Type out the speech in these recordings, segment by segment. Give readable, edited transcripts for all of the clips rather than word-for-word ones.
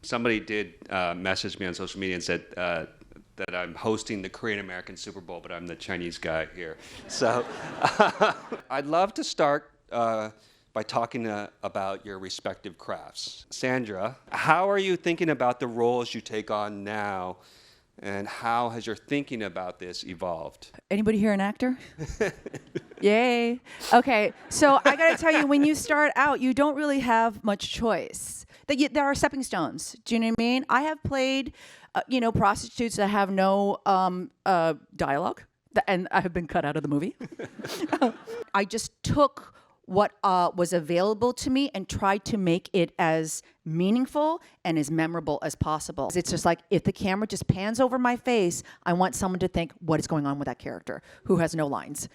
somebody did message me on social media and said that I'm hosting the Korean American Super Bowl, but I'm the Chinese guy here. So I'd love to start by talking about your respective crafts. Sandra, how are you thinking about the roles you take on now, and how has your thinking about this evolved? Anybody here an actor? Yay. Okay, so I gotta tell you, when you start out, you don't really have much choice. There are stepping stones. Do you know what I mean? I have played, prostitutes that have no dialogue, and I have been cut out of the movie. I just took what was available to me and tried to make it as meaningful and as memorable as possible. It's just like, if the camera just pans over my face, I want someone to think, what is going on with that character who has no lines?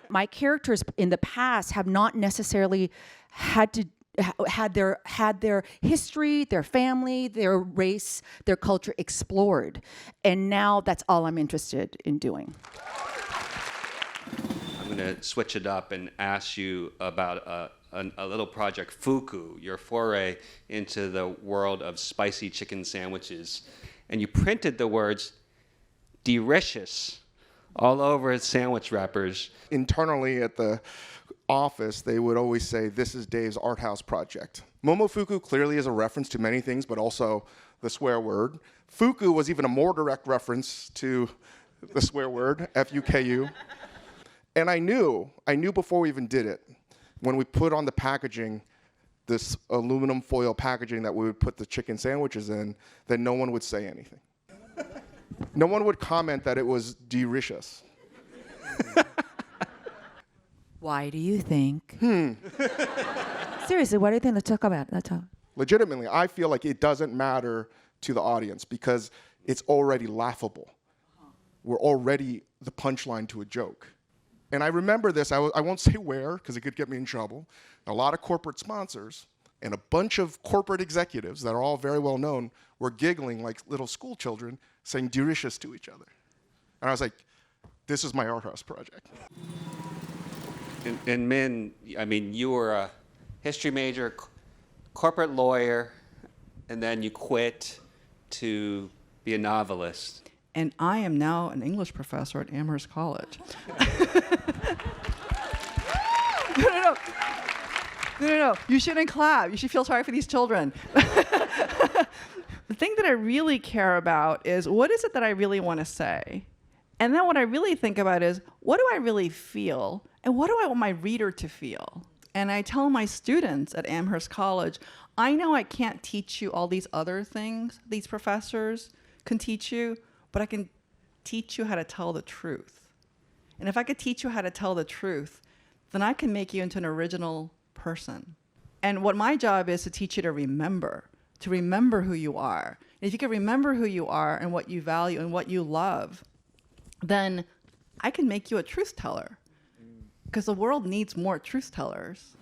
My characters in the past have not necessarily had their history, their family, their race, their culture explored. And now that's all I'm interested in doing. I'm going to switch it up and ask you about a little project, Fuku, your foray into the world of spicy chicken sandwiches. And you printed the words delicious all over sandwich wrappers. Internally at the office, they would always say, "This is Dave's art house project." Momofuku clearly is a reference to many things, but also the swear word. Fuku was even a more direct reference to the swear word, F-U-K-U. And I knew before we even did it, when we put on the packaging, this aluminum foil packaging that we would put the chicken sandwiches in, that no one would say anything. No one would comment that it was delicious. Why do you think? Seriously, what do you think? Let's talk about it. Let's talk. Legitimately, I feel like it doesn't matter to the audience because it's already laughable. We're already the punchline to a joke. And I remember this, I won't say where, because it could get me in trouble. A lot of corporate sponsors and a bunch of corporate executives that are all very well known were giggling like little school children, saying delicious to each other. And I was like, this is my art house project. And Min, I mean, you were a history major, corporate lawyer, and then you quit to be a novelist. And I am now an English professor at Amherst College. No. You shouldn't clap. You should feel sorry for these children. The thing that I really care about is, what is it that I really want to say? And then what I really think about is, what do I really feel? And what do I want my reader to feel? And I tell my students at Amherst College, I know I can't teach you all these other things these professors can teach you, but I can teach you how to tell the truth. And if I could teach you how to tell the truth, then I can make you into an original person. And what my job is to teach you to remember who you are. And if you can remember who you are and what you value and what you love, then I can make you a truth teller. Because the world needs more truth tellers.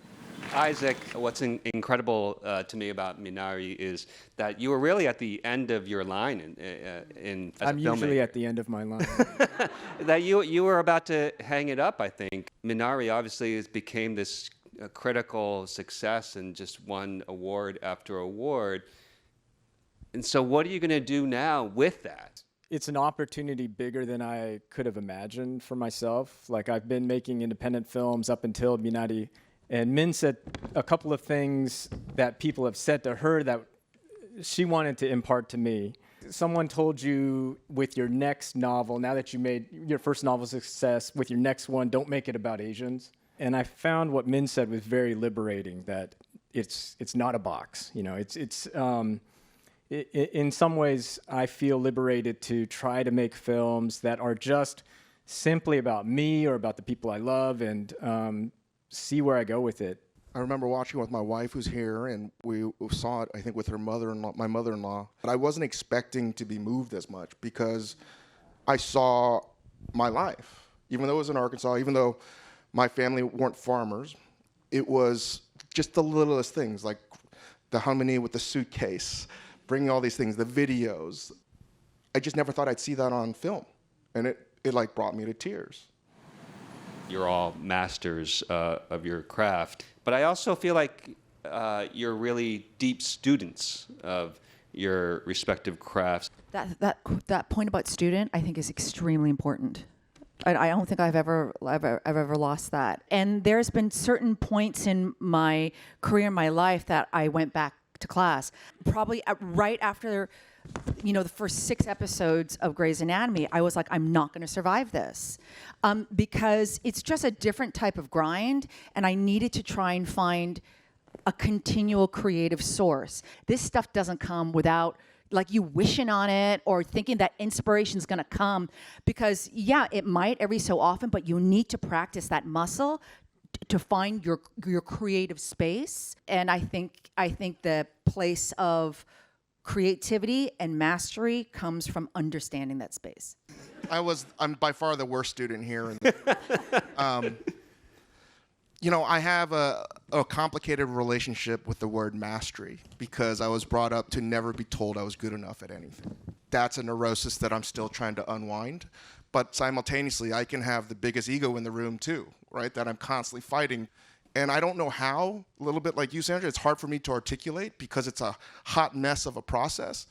Isaac, what's incredible to me about Minari is that you were really at the end of your line as I'm a usually filmmaker. at the end of my line. That you were about to hang it up, I think. Minari obviously became this critical success and just won award after award. And so what are you going to do now with that? It's an opportunity bigger than I could have imagined for myself. Like, I've been making independent films up until Minari. And Min said a couple of things that people have said to her that she wanted to impart to me. Someone told you with your next novel, now that you made your first novel success, with your next one, don't make it about Asians. And I found what Min said was very liberating, that it's not a box. In some ways, I feel liberated to try to make films that are just simply about me or about the people I love, and see where I go with it. I remember watching with my wife, who's here, and we saw it, I think, with her mother-in-law, my mother-in-law. But I wasn't expecting to be moved as much because I saw my life. Even though it was in Arkansas, even though my family weren't farmers, it was just the littlest things, like the harmony with the suitcase, bringing all these things, the videos. I just never thought I'd see that on film. And it like brought me to tears. You're all masters of your craft. But I also feel like you're really deep students of your respective crafts. That point about student, I think, is extremely important. I don't think I've ever lost that. And there's been certain points in my career, in my life, that I went back to class. Probably right after, the first 6 episodes of Grey's Anatomy, I was like, I'm not going to survive this, because it's just a different type of grind, and I needed to try and find a continual creative source. This stuff doesn't come without you wishing on it or thinking that inspiration is going to come, because it might every so often, but you need to practice that muscle to find your creative space. And I think the place of creativity and mastery comes from understanding that space. I'm by far the worst student here. I have a complicated relationship with the word mastery because I was brought up to never be told I was good enough at anything. That's a neurosis that I'm still trying to unwind. But simultaneously, I can have the biggest ego in the room too, right? That I'm constantly fighting. And I don't know how, a little bit like you, Sandra, it's hard for me to articulate because it's a hot mess of a process.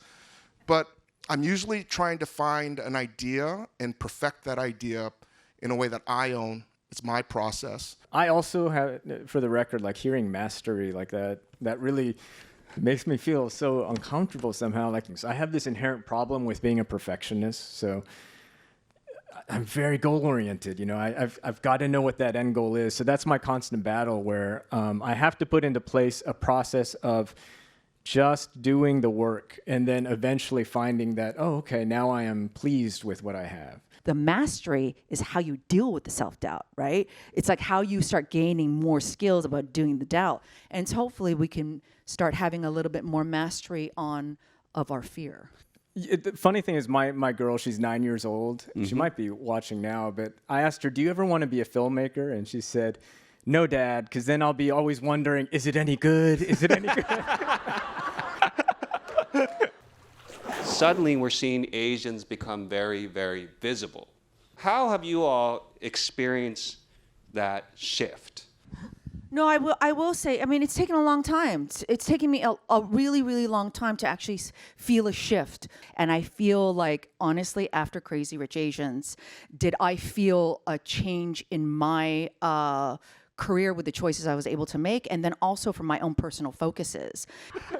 But I'm usually trying to find an idea and perfect that idea in a way that I own. It's my process. I also have, for the record, hearing mastery like that really makes me feel so uncomfortable somehow. I have this inherent problem with being a perfectionist, so I'm very goal-oriented. I've got to know what that end goal is. So that's my constant battle, where I have to put into place a process of just doing the work and then eventually finding that, oh, okay, now I am pleased with what I have. The mastery is how you deal with the self-doubt, right? It's like how you start gaining more skills about doing the doubt. And so hopefully we can start having a little bit more mastery of our fear. The funny thing is my girl, she's 9 years old. Mm-hmm. She might be watching now, but I asked her, do you ever want to be a filmmaker? And she said, no, Dad, because then I'll be always wondering, is it any good? Is it any good? Suddenly, we're seeing Asians become very, very visible. How have you all experienced that shift? No, I will say, it's taken a long time. It's taken me a really, really long time to actually feel a shift. And I feel like, honestly, after Crazy Rich Asians, did I feel a change in my career with the choices I was able to make, and then also from my own personal focuses.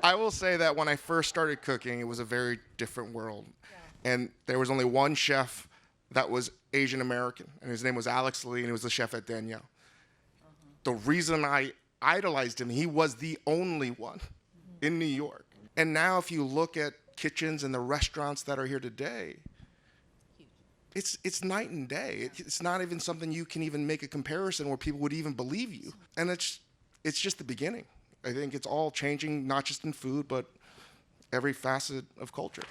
I will say that when I first started cooking, it was a very different world. Yeah. And there was only one chef that was Asian American, and his name was Alex Lee, and he was the chef at Daniel. The reason I idolized him, he was the only one in New York. And now if you look at kitchens and the restaurants that are here today, it's night and day. It's not even something you can even make a comparison where people would even believe you. And it's just the beginning. I think it's all changing, not just in food, but every facet of culture.